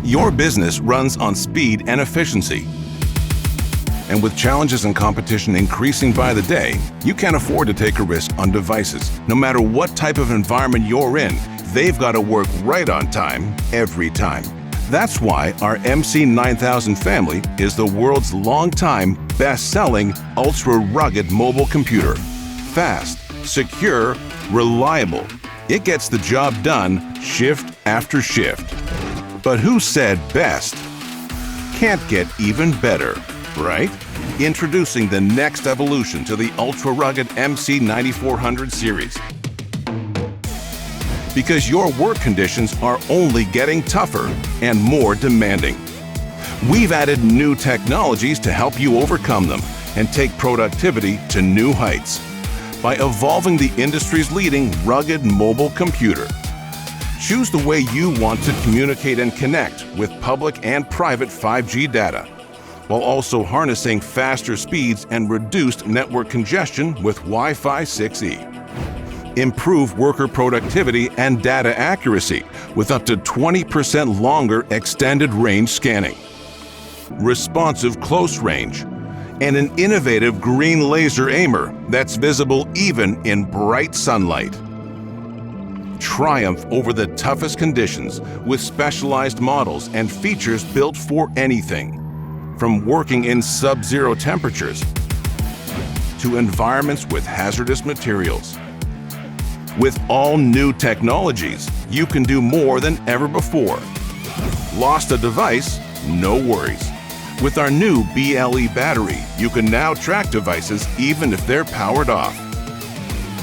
Your business runs on speed and efficiency. And with challenges and competition increasing by the day, you can't afford to take a risk on devices. No matter what type of environment you're in, they've got to work right on time, every time. That's why our MC9000 family is the world's long-time, best-selling, ultra-rugged mobile computer. Fast, secure, reliable. It gets the job done shift after shift. But who said best? Can't get even better, right? Introducing the next evolution to the ultra-rugged MC9400 series. Because your work conditions are only getting tougher and more demanding. We've added new technologies to help you overcome them and take productivity to new heights by evolving the industry's leading rugged mobile computer. Choose the way you want to communicate and connect with public and private 5G data, while also harnessing faster speeds and reduced network congestion with Wi-Fi 6E. Improve worker productivity and data accuracy with up to 20% longer extended range scanning. Responsive close range, and an innovative green laser aimer that's visible even in bright sunlight. Triumph over the toughest conditions with specialized models and features built for anything, from working in sub-zero temperatures to environments with hazardous materials. With all new technologies, you can do more than ever before. Lost a device? No worries. With our new BLE battery, you can now track devices even if they're powered off.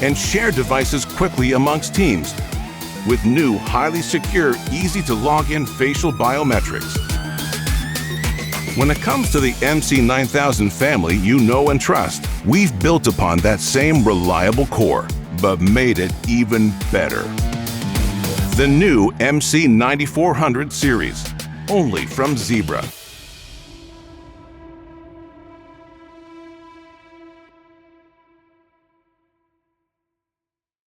And share devices quickly amongst teams with new, highly secure, easy-to-log-in facial biometrics. When it comes to the MC9000 family you know and trust, we've built upon that same reliable core, but made it even better. The new MC9400 series, only from Zebra.